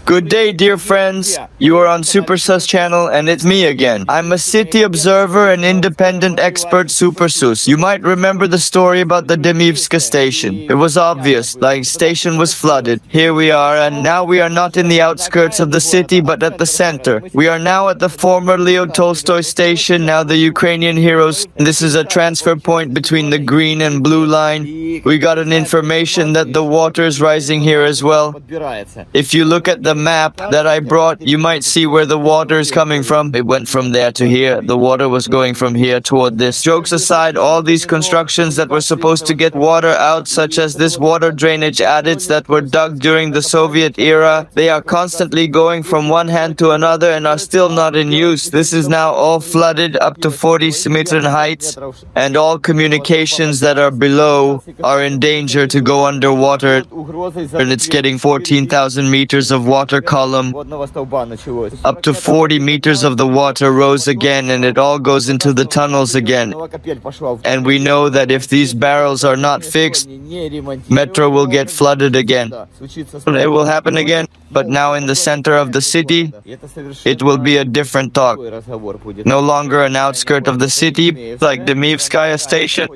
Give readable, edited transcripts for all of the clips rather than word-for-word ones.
Good day, dear friends. You are on SuperSUS channel and it's me again. I'm a city observer and independent expert SuperSUS. You might remember the story about the Demivska station. It was obvious, like station was flooded. Here we are, and now we are not in the outskirts of the city but at the center. We are now at the former Leo Tolstoy station, now the Ukrainian heroes. This is a transfer point between the green and blue line. We got an information that the water is rising here as well. If you look at the map that I brought, you might see where the water is coming from. It went from there to here. The water was going from here toward this. Jokes aside, all these constructions that were supposed to get water out, such as this water drainage adits that were dug during the Soviet era, they are constantly going from one hand to another and are still not in use. This is now all flooded up to 40 meters heights, and all communications that are below are in danger to go underwater, and it's getting 14,000 meters of water column. Up to 40 meters of the water rose again, and it all goes into the tunnels again. And we know that if these barrels are not fixed, metro will get flooded again. It will happen again, but now in the center of the city, it will be a different talk. No longer an outskirt of the city, like Demivskaya station.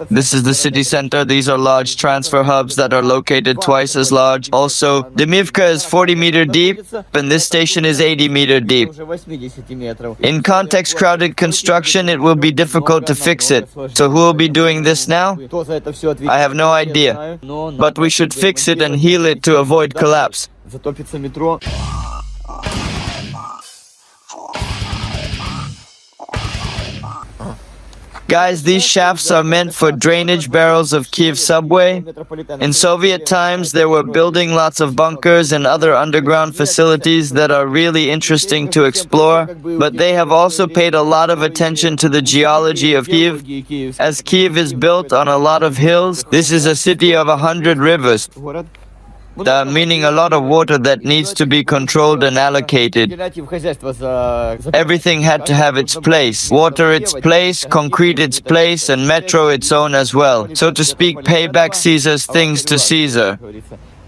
This is the city center. These are large transfer hubs that are located twice as large. Also, Demivka is 40-meter deep, and this station is 80-meter deep. In context crowded construction, it will be difficult to fix it. So who will be doing this now? I have no idea. But we should fix it and heal it to avoid collapse. Guys, these shafts are meant for drainage barrels of Kiev subway. In Soviet times, they were building lots of bunkers and other underground facilities that are really interesting to explore, but they have also paid a lot of attention to the geology of Kiev. As Kiev is built on a lot of hills, this is a city of 100 rivers. Meaning a lot of water that needs to be controlled and allocated. Everything had to have its place. Water its place, concrete its place, and metro its own as well. So to speak, pay back Caesar's things to Caesar.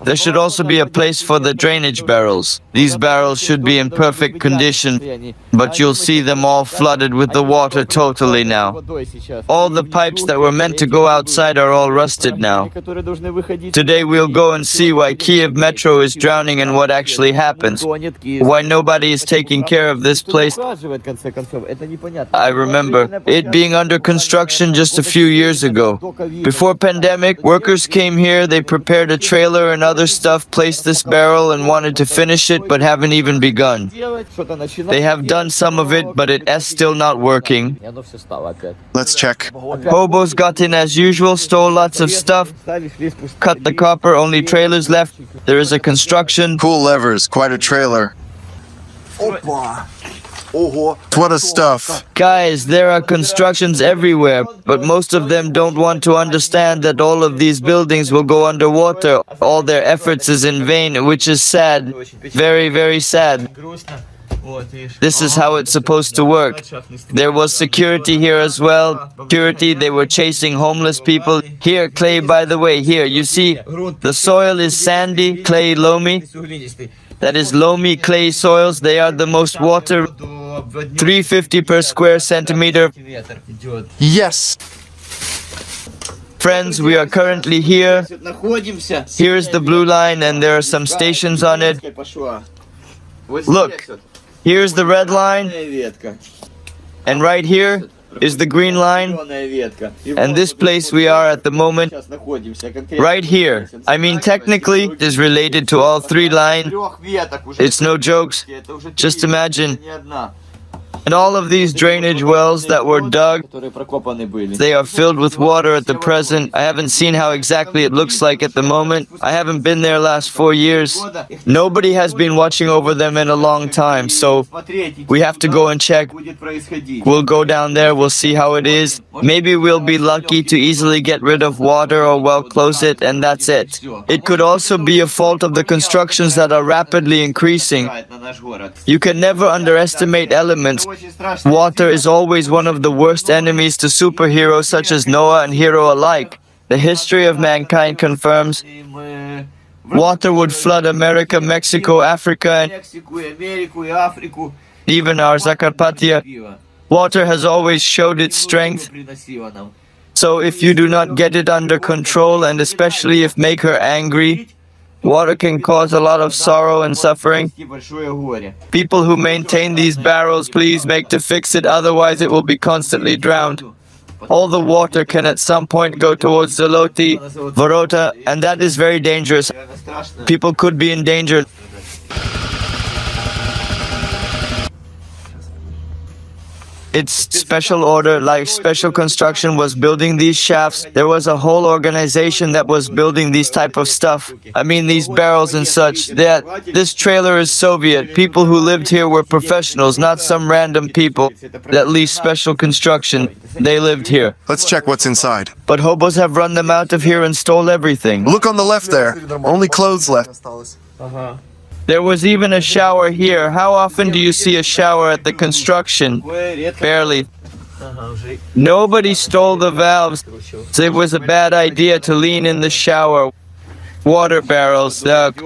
There should also be a place for the drainage barrels. These barrels should be in perfect condition, but you'll see them all flooded with the water totally now. All the pipes that were meant to go outside are all rusted now. Today we'll go and see why Kiev Metro is drowning and what actually happens. Why nobody is taking care of this place. I remember it being under construction just a few years ago. Before pandemic, workers came here, they prepared a trailer and other stuff, placed this barrel and wanted to finish it but haven't even begun. They have done some of it, but it is still not working. Let's check. Hobos got in as usual, stole lots of stuff, cut the copper, only trailers left. There is a construction. Cool levers, quite a trailer. What a stuff. Guys, there are constructions everywhere, but most of them don't want to understand that all of these buildings will go underwater. All their efforts is in vain, which is sad. Very, very sad. This is how it's supposed to work. There was security here as well. Security, they were chasing homeless people. Here, clay, by the way, here, you see, the soil is sandy, clay, loamy. That is loamy clay soils. They are the most water, 350 per square centimeter. Yes. Friends, we are currently here. Here is the blue line and there are some stations on it. Look, here's the red line. And right here is the green line, and this place we are at the moment, right here. I mean, technically, it is related to all three lines. It's no jokes. Just imagine. And all of these drainage wells that were dug, they are filled with water at the present. I haven't seen how exactly it looks like at the moment. I haven't been there last 4 years. Nobody has been watching over them in a long time, so we have to go and check. We'll go down there, we'll see how it is. Maybe we'll be lucky to easily get rid of water or well close it, and that's it. It could also be a fault of the constructions that are rapidly increasing. You can never underestimate elements. Water is always one of the worst enemies to superheroes such as Noah and Hero alike. The history of mankind confirms Water would flood America, Mexico, Africa, and even our Zakarpattia. Water has always showed its strength. So if you do not get it under control, and especially if make her angry, water can cause a lot of sorrow and suffering. People who maintain these barrels, please make to fix it, otherwise it will be constantly drowned. All the water can at some point go towards Zoloti, Vorota, and that is very dangerous. People could be in danger. It's special order, like special construction was building these shafts. There was a whole organization that was building these type of stuff. I mean, these barrels and such. This trailer is Soviet. People who lived here were professionals, not some random people. At least special construction. They lived here. Let's check what's inside. But hobos have run them out of here and stole everything. Look on the left there. Only clothes left. There was even a shower here. How often do you see a shower at the construction? Barely. Nobody stole the valves. It was a bad idea to lean in the shower. Water barrels,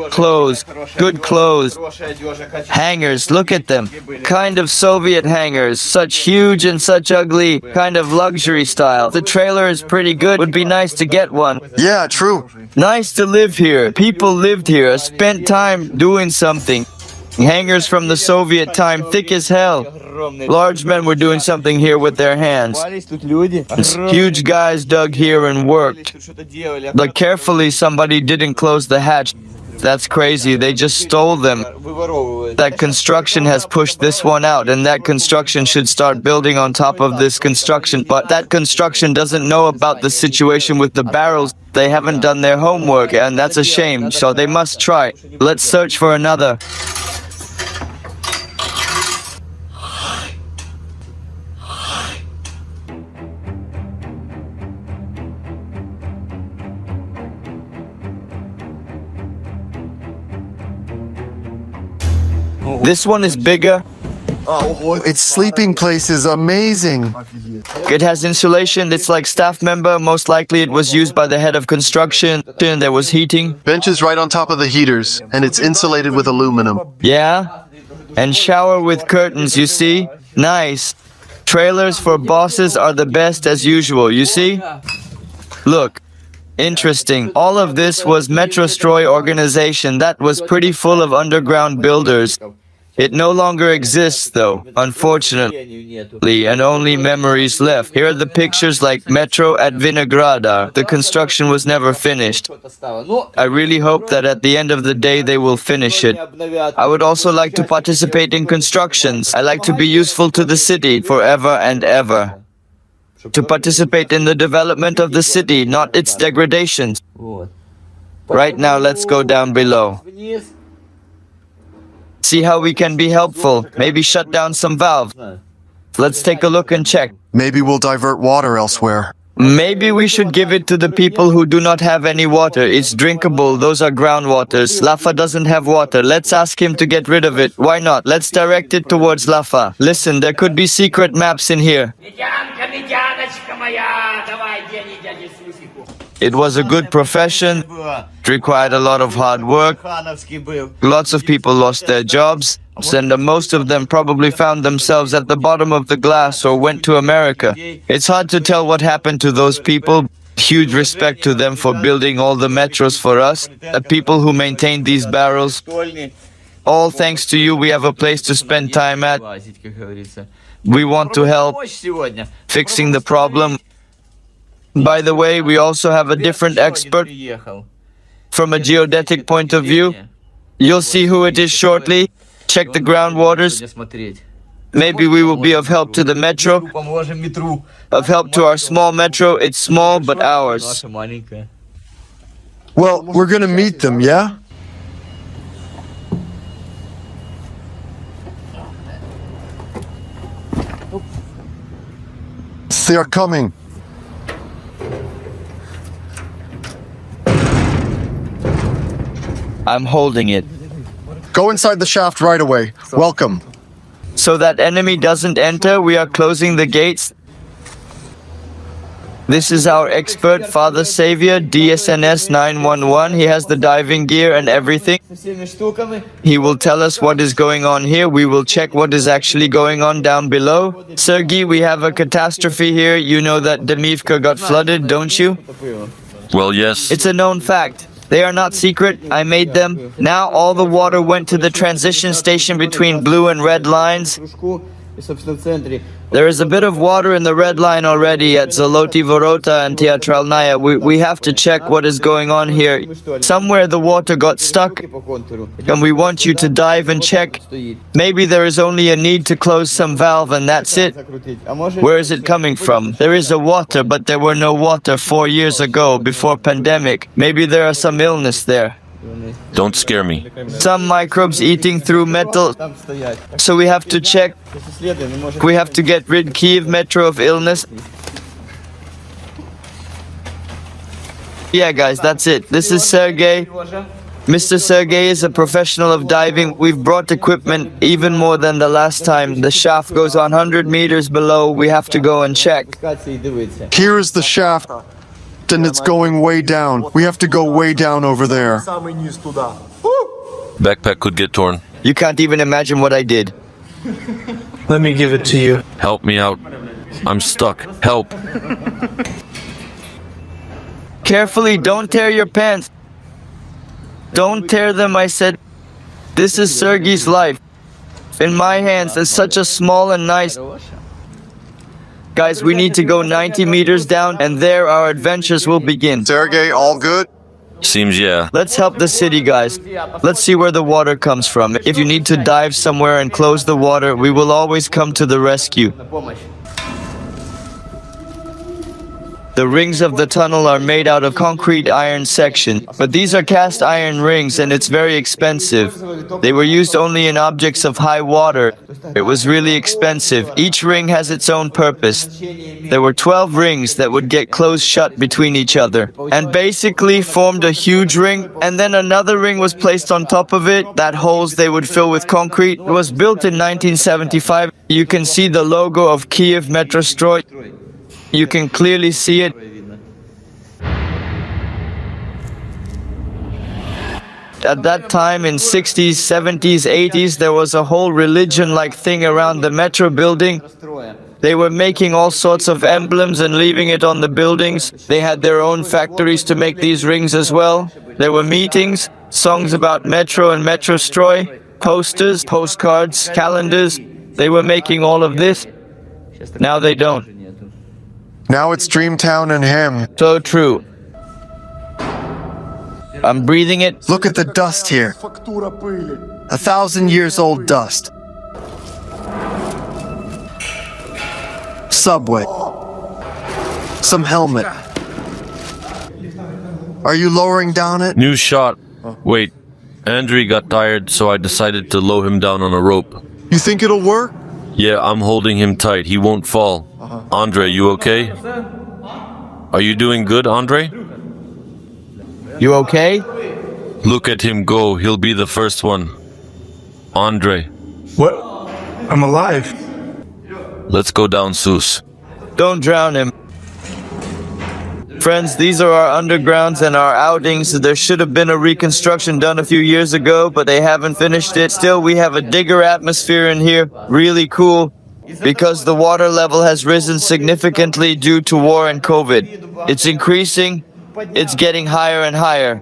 clothes, good clothes. Hangers, look at them. Kind of Soviet hangers, such huge and such ugly, kind of luxury style. The trailer is pretty good, would be nice to get one. Yeah, true. Nice to live here. People lived here, spent time doing something. Hangers from the Soviet time, thick as hell. Large men were doing something here with their hands. Huge guys dug here and worked. But carefully, somebody didn't close the hatch. That's crazy, they just stole them. That construction has pushed this one out, and that construction should start building on top of this construction. But that construction doesn't know about the situation with the barrels. They haven't done their homework, and that's a shame, so they must try. Let's search for another. This one is bigger. Its sleeping place is amazing. It has insulation. It's like staff member. Most likely it was used by the head of construction. There was heating. Bench is right on top of the heaters, and it's insulated with aluminum. Yeah. And shower with curtains, you see? Nice. Trailers for bosses are the best as usual, you see? Look. Interesting. All of this was Metrostroy organization that was pretty full of underground builders. It no longer exists though, unfortunately, and only memories left. Here are the pictures like Metro at Vinogradar. The construction was never finished. I really hope that at the end of the day they will finish it. I would also like to participate in constructions. I like to be useful to the city forever and ever. To participate in the development of the city, not its degradations. Right now, let's go down below. See how we can be helpful. Maybe shut down some valves. Let's take a look and check. Maybe we'll divert water elsewhere. Maybe we should give it to the people who do not have any water. It's drinkable. Those are groundwaters. Lafa doesn't have water. Let's ask him to get rid of it. Why not? Let's direct it towards Lafa. Listen, there could be secret maps in here. It was a good profession. It required a lot of hard work. Lots of people lost their jobs. And most of them probably found themselves at the bottom of the glass or went to America. It's hard to tell what happened to those people. Huge respect to them for building all the metros for us, the people who maintained these barrels. All thanks to you, we have a place to spend time at. We want to help fixing the problem. By the way, we also have a different expert from a geodetic point of view. You'll see who it is shortly. Check the groundwaters. Maybe we will be of help to the metro, of help to our small metro. It's small, but ours. Well, we're gonna meet them, yeah? They are coming. I'm holding it. Go inside the shaft right away. Welcome. So that enemy doesn't enter, we are closing the gates. This is our expert, Father Savior, DSNS 911. He has the diving gear and everything. He will tell us what is going on here. We will check what is actually going on down below. Sergey, we have a catastrophe here. You know that Demivka got flooded, don't you? Well, yes. It's a known fact. They are not secret. I made them. Now all the water went to the transition station between blue and red lines. There is a bit of water in the red line already at Zoloty Vorota and Teatralnaya. We have to check what is going on here. Somewhere the water got stuck, and we want you to dive and check. Maybe there is only a need to close some valve and that's it. Where is it coming from? There is a water, but there were no water 4 years ago, before pandemic. Maybe there are some illness there. Don't scare me. Some microbes eating through metal. So we have to check. We have to get rid Kiev Metro of illness. Yeah, guys, that's it. This is Sergey. Mr. Sergey is a professional of diving. We've brought equipment even more than the last time. The shaft goes 100 meters below. We have to go and check. Here is the shaft, and it's going way down. We have to go way down over there. Backpack could get torn. You can't even imagine what I did. Let me give it to you. Help me out. I'm stuck. Help. Carefully, don't tear your pants. Don't tear them, I said. This is Sergey's life. In my hands, it's such a small and nice... Guys, we need to go 90 meters down, and there our adventures will begin. Sergey, all good? Seems yeah. Let's help the city, guys. Let's see where the water comes from. If you need to dive somewhere and close the water, we will always come to the rescue. The rings of the tunnel are made out of concrete iron section, but these are cast iron rings and it's very expensive. They were used only in objects of high water. It was really expensive. Each ring has its own purpose. There were 12 rings that would get closed shut between each other and basically formed a huge ring, and then another ring was placed on top of it. That holes they would fill with concrete. It was built in 1975. You can see the logo of Kiev Metro Stroy. You can clearly see it. At that time in 60s, 70s, 80s, there was a whole religion-like thing around the metro building. They were making all sorts of emblems and leaving it on the buildings. They had their own factories to make these rings as well. There were meetings, songs about metro and metro stroy, posters, postcards, calendars. They were making all of this. Now they don't. Now it's Dreamtown and him. So true. I'm breathing it. Look at the dust here. 1,000 years old dust. Subway. Some helmet. Are you lowering down it? New shot. Wait. Andrei got tired, so I decided to lower him down on a rope. You think it'll work? Yeah, I'm holding him tight. He won't fall. Andre, you okay? Are you doing good, Andre? You okay? Look at him go. He'll be the first one. Andre. What? I'm alive. Let's go down, Sus. Don't drown him. Friends, these are our undergrounds and our outings. There should have been a reconstruction done a few years ago, but they haven't finished it. Still, we have a digger atmosphere in here. Really cool. Because the water level has risen significantly due to war and COVID. It's increasing. It's getting higher and higher.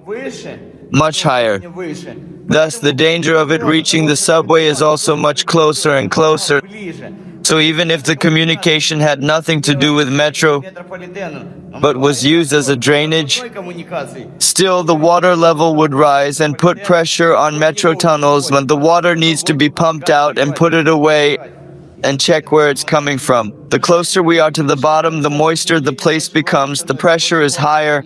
Much higher. Thus, the danger of it reaching the subway is also much closer and closer. So even if the communication had nothing to do with metro, but was used as a drainage, still the water level would rise and put pressure on metro tunnels when the water needs to be pumped out and put it away and check where it's coming from. The closer we are to the bottom, the moister the place becomes, the pressure is higher,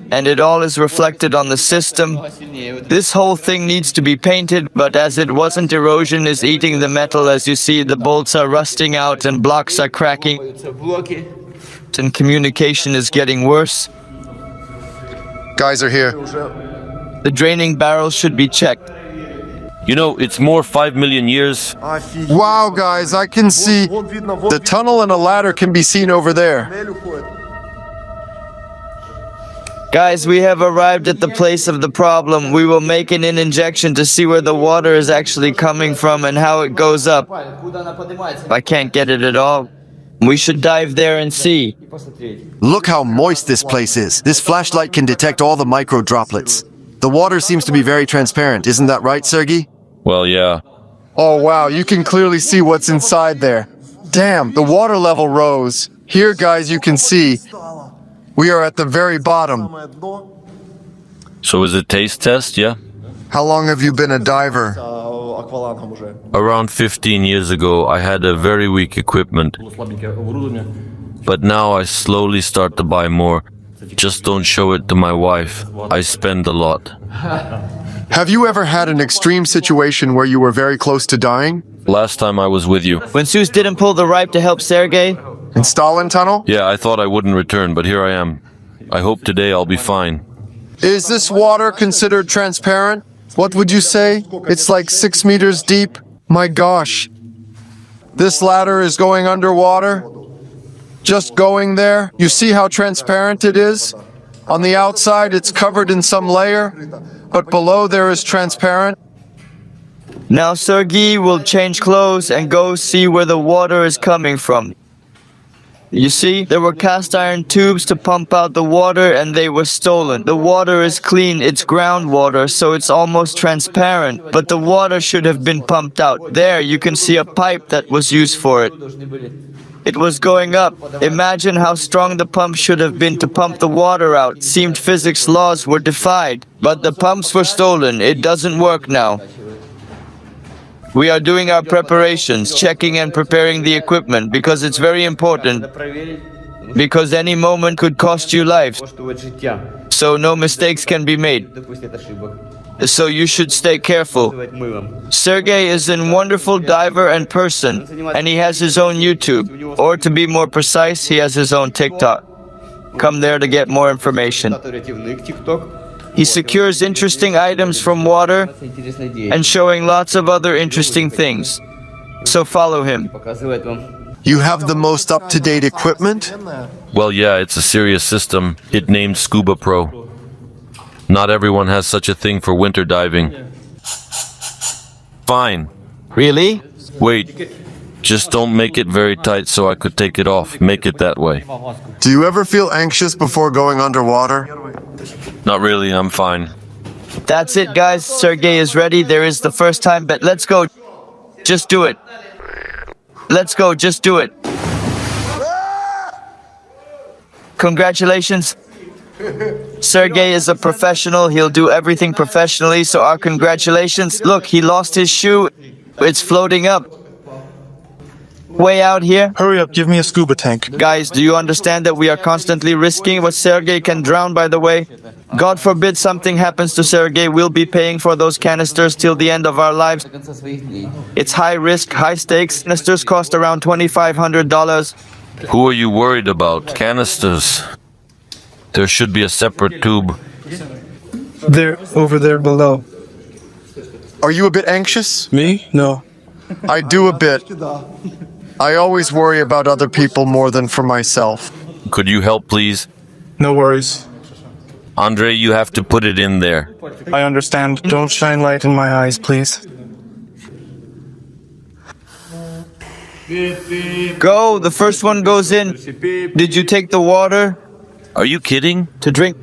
and it all is reflected on the system. This whole thing needs to be painted, but as it wasn't, erosion is eating the metal. As you see, the bolts are rusting out and blocks are cracking, and communication is getting worse. Guys are here. The draining barrels should be checked. You know, it's more 5 million years. Wow, guys, I can see the tunnel and a ladder can be seen over there. Guys, we have arrived at the place of the problem. We will make an injection to see where the water is actually coming from and how it goes up. I can't get it at all. We should dive there and see. Look how moist this place is. This flashlight can detect all the micro droplets. The water seems to be very transparent. Isn't that right, Sergey? Well, yeah. Oh wow, you can clearly see what's inside there. Damn, the water level rose. Here, guys, you can see we are at the very bottom. So is it taste test, yeah? How long have you been a diver? Around 15 years ago, I had a very weak equipment. But now I slowly start to buy more. Just don't show it to my wife. I spend a lot. Have you ever had an extreme situation where you were very close to dying? Last time I was with you. When Seuss didn't pull the ripe to help Sergey, In Stalin Tunnel? Yeah, I thought I wouldn't return, but here I am. I hope today I'll be fine. Is this water considered transparent? What would you say? It's like 6 meters deep? My gosh. This ladder is going underwater? Just going there? You see how transparent it is? On the outside, it's covered in some layer, but below there is transparent. now Sergey will change clothes and go see where the water is coming from. You see, there were cast iron tubes to pump out the water and they were stolen. The water is clean, it's groundwater, so it's almost transparent, but the water should have been pumped out. There, you can see a pipe that was used for it. It was going up. Imagine how strong the pump should have been to pump the water out. Seemed physics laws were defied, but the pumps were stolen. It doesn't work now. We are doing our preparations, checking and preparing the equipment because it's very important. Because any moment could cost you life. So no mistakes can be made. So you should stay careful. Sergey is a wonderful diver and person, and he has his own YouTube. Or to be more precise, he has his own TikTok. Come there to get more information. He secures interesting items from water and showing lots of other interesting things. So follow him. You have the most up-to-date equipment? Well, yeah, it's a serious system. It named Scuba Pro. Not everyone has such a thing for winter diving. Fine. Really? Wait. Just don't make it very tight so I could take it off. Make it that way. Do you ever feel anxious before going underwater? Not really, I'm fine. That's it, guys. Sergey is ready. There is the first time bet. Let's go. Just do it. Let's go. Just do it. Congratulations. Sergey is a professional. He'll do everything professionally, so our congratulations. Look, he lost his shoe. It's floating up. Way out here. Hurry up, give me a scuba tank. Guys, do you understand that we are constantly risking what Sergey can drown, by the way? God forbid something happens to Sergey, we'll be paying for those canisters till the end of our lives. It's high risk, high stakes. Canisters cost around $2,500. Who are you worried about? Canisters. There should be a separate tube. There, over there below. Are you a bit anxious? Me? No. I do a bit. I always worry about other people more than for myself. Could you help, please? No worries. Andre, you have to put it in there. I understand. Don't shine light in my eyes, please. Go, the first one goes in. Did you take the water Are you kidding? to drink?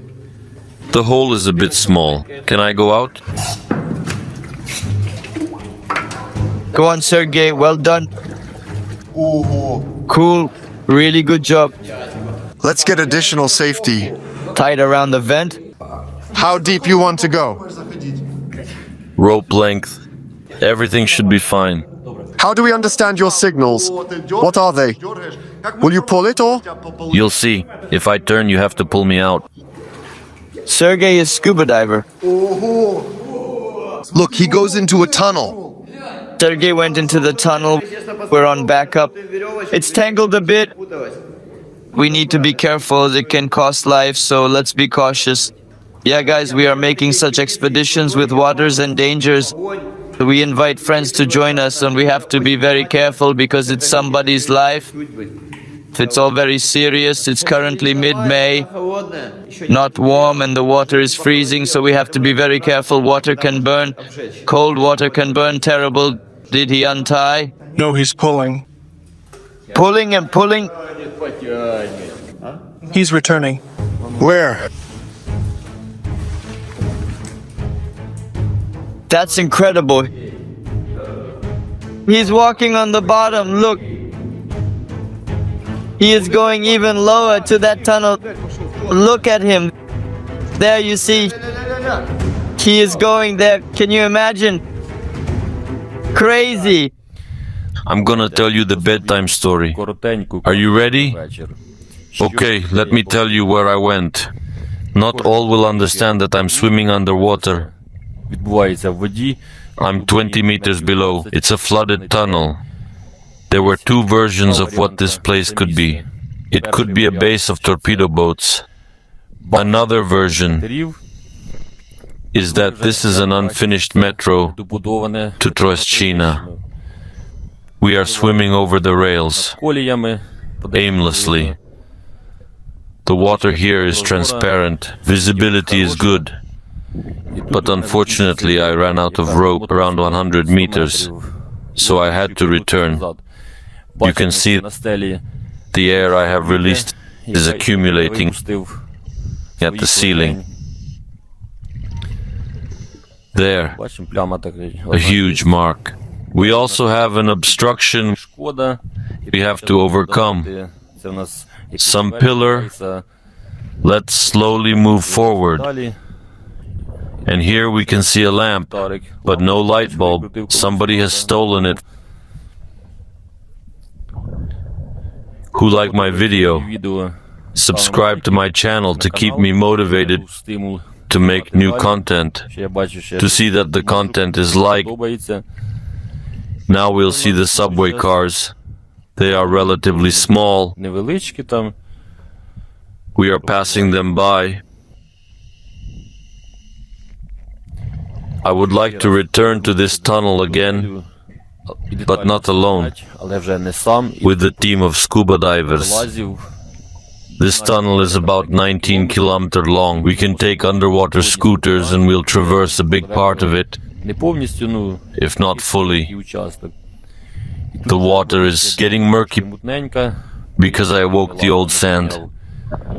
The hole is a bit small. Can I go out? Go on, Sergey, well done. Cool, really good job. Let's get additional safety. Tight around the vent. How deep you want to go? Rope length. Everything should be fine. How do we understand your signals? What are they? Will you pull it or? You'll see. If I turn, you have to pull me out. Sergey is scuba diver. Look, he goes into a tunnel. Sergey went into the tunnel. We're on backup. It's tangled a bit. We need to be careful. It can cost life, so let's be cautious. Yeah, guys, we are making such expeditions with waters and dangers. We invite friends to join us, and we have to be very careful because it's somebody's life. It's all very serious. It's currently mid-May, not warm, and the water is freezing, so we have to be very careful. Water can burn. Cold water can burn terrible. Did he untie? No, he's pulling. Pulling and pulling. He's returning. Where? That's incredible. He's walking on the bottom. Look. He is going even lower to that tunnel. Look at him. There you see. He is going there. Can you imagine? Crazy. I'm gonna tell you the bedtime story. Are you ready? Okay, let me tell you where I went. Not all will understand that I'm swimming underwater. I'm 20 meters below. It's a flooded tunnel. There were two versions of what this place could be. It could be a base of torpedo boats. Another version is that this is an unfinished metro to Troyeshchina. We are swimming over the rails, aimlessly. The water here is transparent, visibility is good. But unfortunately I ran out of rope around 100 meters, so I had to return. You can see the air I have released is accumulating at the ceiling. There, a huge mark. We also have an obstruction we have to overcome. Some pillar. Let's slowly move forward. And here we can see a lamp, but no light bulb. Somebody has stolen it. Who like my video? Subscribe to my channel to keep me motivated to make new content, to see that the content is liked. Now we'll see the subway cars. They are relatively small. We are passing them by. I would like to return to this tunnel again, but not alone, with a team of scuba divers. This tunnel is about 19 kilometers long. We can take underwater scooters and we'll traverse a big part of it, if not fully. The water is getting murky because I awoke the old sand.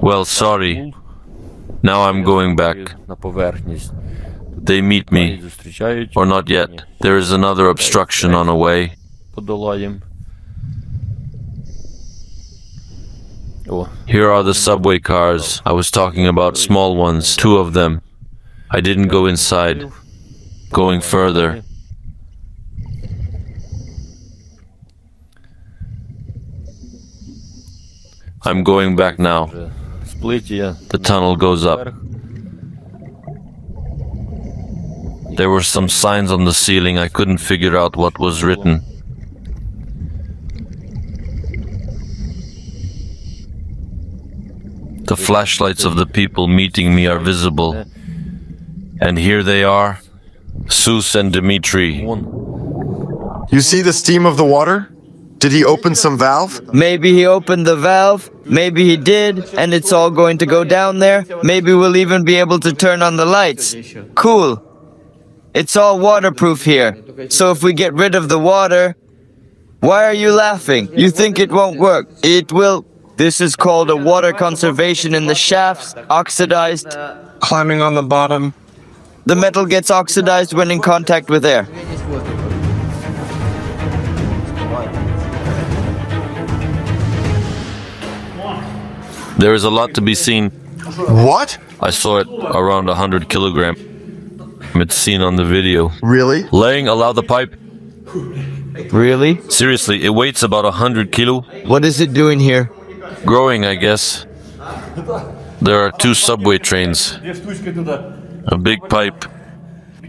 Well, sorry. Now I'm going back. They meet me, or not yet. There is another obstruction on the way. Here are the subway cars. I was talking about small ones, 2 of them. I didn't go inside. Going further. I'm going back now. The tunnel goes up. There were some signs on the ceiling. I couldn't figure out what was written. The flashlights of the people meeting me are visible. And here they are, Sus and Dmitri. You see the steam of the water? Did he open some valve? Maybe he opened the valve, maybe he did, and it's all going to go down there. Maybe we'll even be able to turn on the lights. Cool. It's all waterproof here. So if we get rid of the water... Why are you laughing? You think it won't work? It will. This is called a water conservation in the shafts, oxidized. Climbing on the bottom. The metal gets oxidized when in contact with air. There is a lot to be seen. What? I saw it around 100 kilograms. It's seen on the video. Really? Laying allow the pipe. Really? Seriously, it weighs about 100 kilo. What is it doing here? Growing, I guess. There are 2 subway trains. A big pipe.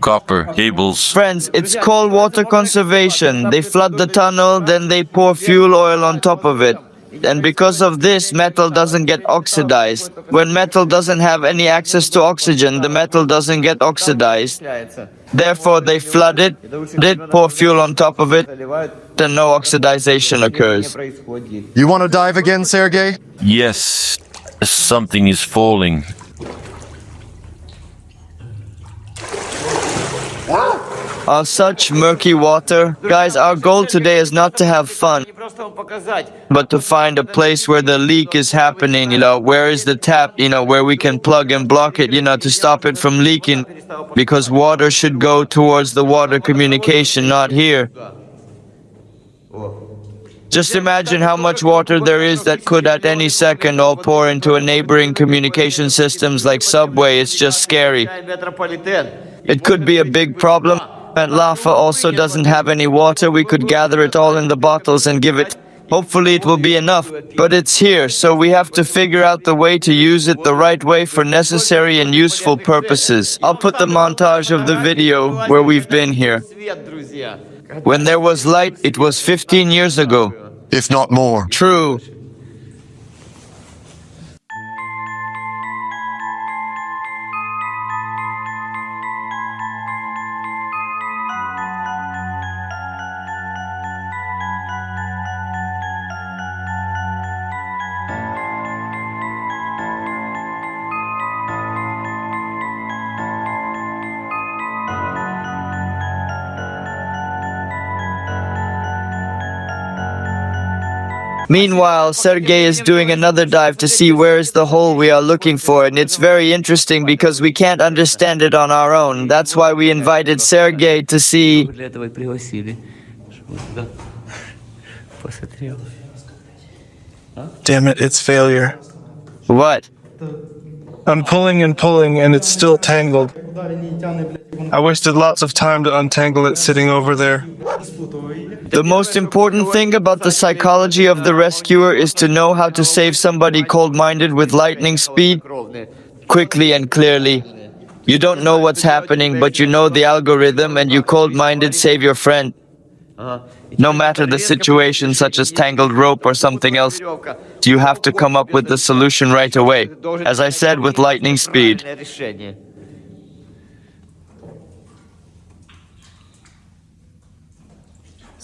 Copper, cables. Friends, it's called water conservation. They flood the tunnel, then they pour fuel oil on top of it. And because of this, metal doesn't get oxidized. When metal doesn't have any access to oxygen, the metal doesn't get oxidized. Therefore, they flood it, pour fuel on top of it, then no oxidization occurs. You want to dive again, Sergey? Yes, something is falling. Such murky water. Guys, our goal today is not to have fun, but to find a place where the leak is happening, where is the tap, where we can plug and block it, to stop it from leaking, because water should go towards the water communication, not here. Just imagine how much water there is that could at any second all pour into a neighboring communication systems like subway. It's just scary. It could be a big problem. And Lafa also doesn't have any water. We could gather it all in the bottles and give it. Hopefully it will be enough, but it's here, so we have to figure out the way to use it the right way for necessary and useful purposes. I'll put the montage of the video where we've been here. When there was light, it was 15 years ago. If not more. True. Meanwhile, Sergey is doing another dive to see where is the hole we are looking for, and it's very interesting because we can't understand it on our own. That's why we invited Sergey to see. Damn it, it's failure. What? I'm pulling and pulling and it's still tangled. I wasted lots of time to untangle it sitting over there. The most important thing about the psychology of the rescuer is to know how to save somebody cold-minded with lightning speed, quickly and clearly. You don't know what's happening, but you know the algorithm, and you cold-minded save your friend. No matter the situation, such as tangled rope or something else, you have to come up with the solution right away. As I said, with lightning speed.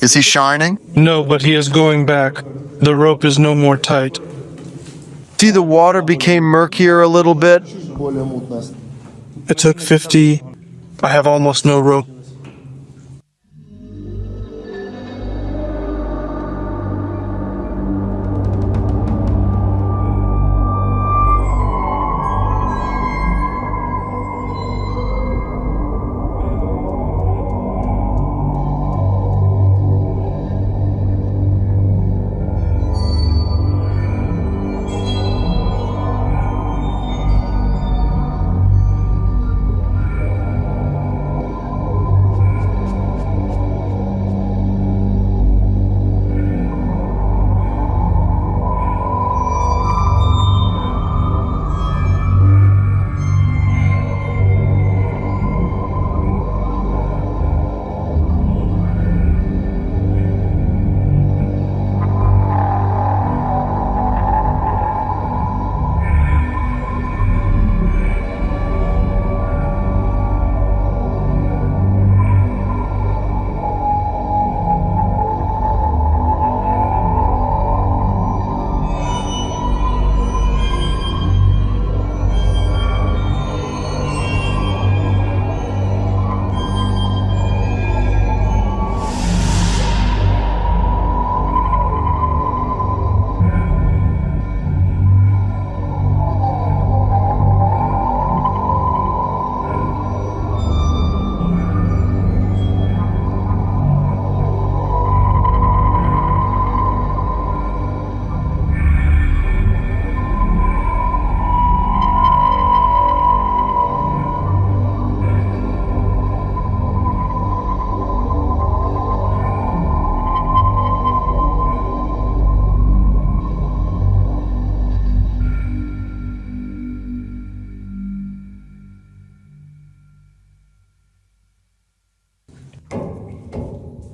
Is he shining? No, but he is going back. The rope is no more tight. See, the water became murkier a little bit. It took 50. I have almost no rope.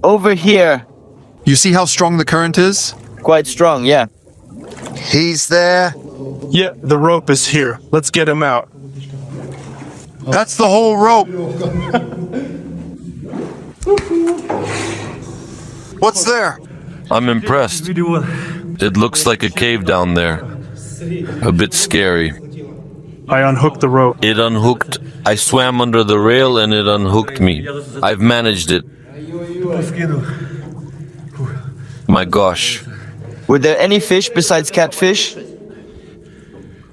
Over here. You see how strong the current is? Quite strong, yeah. He's there. Yeah, the rope is here. Let's get him out. That's the whole rope. What's there? I'm impressed. It looks like a cave down there. A bit scary. I unhooked the rope. It unhooked. I swam under the rail and it unhooked me. I've managed it. My gosh. Were there any fish besides catfish?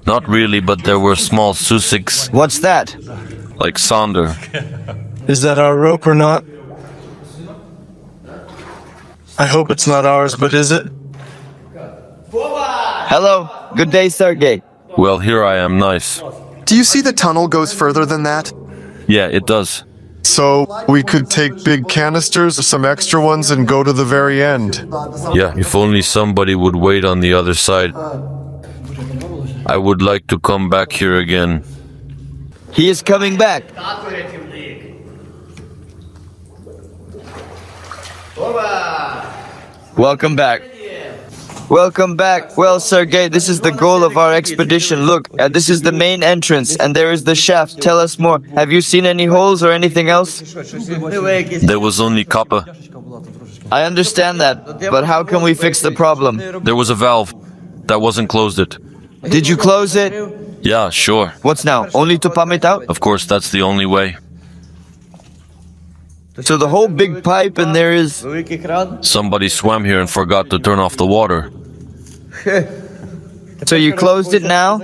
Not really, but there were small susiks, What's that? like Sonder. Is that our rope or not? I hope it's not ours, but is it? Hello. Good day, Sergey. Well, here I am, nice. Do you see the tunnel goes further than that? Yeah, it does. So we could take big canisters or some extra ones and go to the very end. Yeah, if only somebody would wait on the other side. I would like to come back here again. He is coming back. Welcome back. Welcome back. Well, Sergey, this is the goal of our expedition. Look, this is the main entrance, and there is the shaft. Tell us more. Have you seen any holes or anything else? There was only copper. I understand that, but how can we fix the problem? There was a valve. That wasn't closed it. Did you close it? Yeah, sure. What's now? Only to pump it out? Of course, that's the only way. So the whole big pipe and there is... Somebody swam here and forgot to turn off the water. So you closed it now?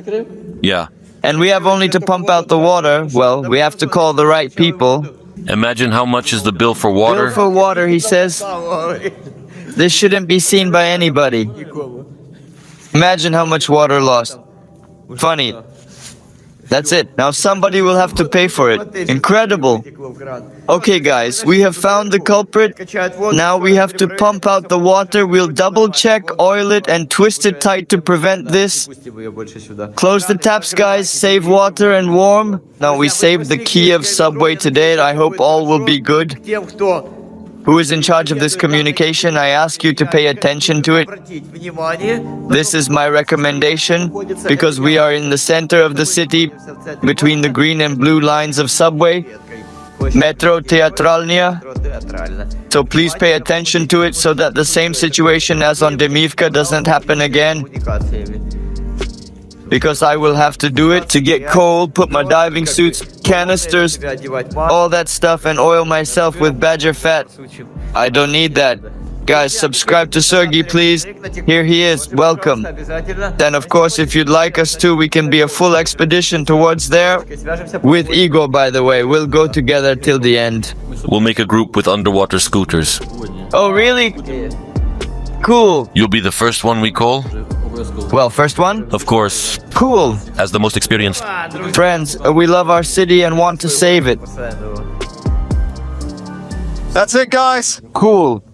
Yeah. And we have only to pump out the water. Well, we have to call the right people. Imagine how much is the bill for water? Bill for water, he says. This shouldn't be seen by anybody. Imagine how much water lost. Funny. That's it. Now somebody will have to pay for it. Incredible. Okay, guys, we have found the culprit. Now we have to pump out the water. We'll double check, oil it, and twist it tight to prevent this. Close the taps, guys. Save water and warm. Now we saved the Kiev subway today. I hope all will be good. Who is in charge of this communication? I ask you to pay attention to it. This is my recommendation, because we are in the center of the city, between the green and blue lines of subway, Metro Teatralnia. So please pay attention to it so that the same situation as on Demivka doesn't happen again. Because I will have to do it to get coal, put my diving suits, canisters, all that stuff, and oil myself with badger fat. I don't need that. Guys, subscribe to Sergey, please. Here he is. Welcome. Then, of course, if you'd like us to, we can be a full expedition towards there. With Igor, by the way. We'll go together till the end. We'll make a group with underwater scooters. Oh, really? Cool. You'll be the first one we call? Well, first one? Of course. Cool. As the most experienced. Friends, we love our city and want to save it. That's it, guys. Cool.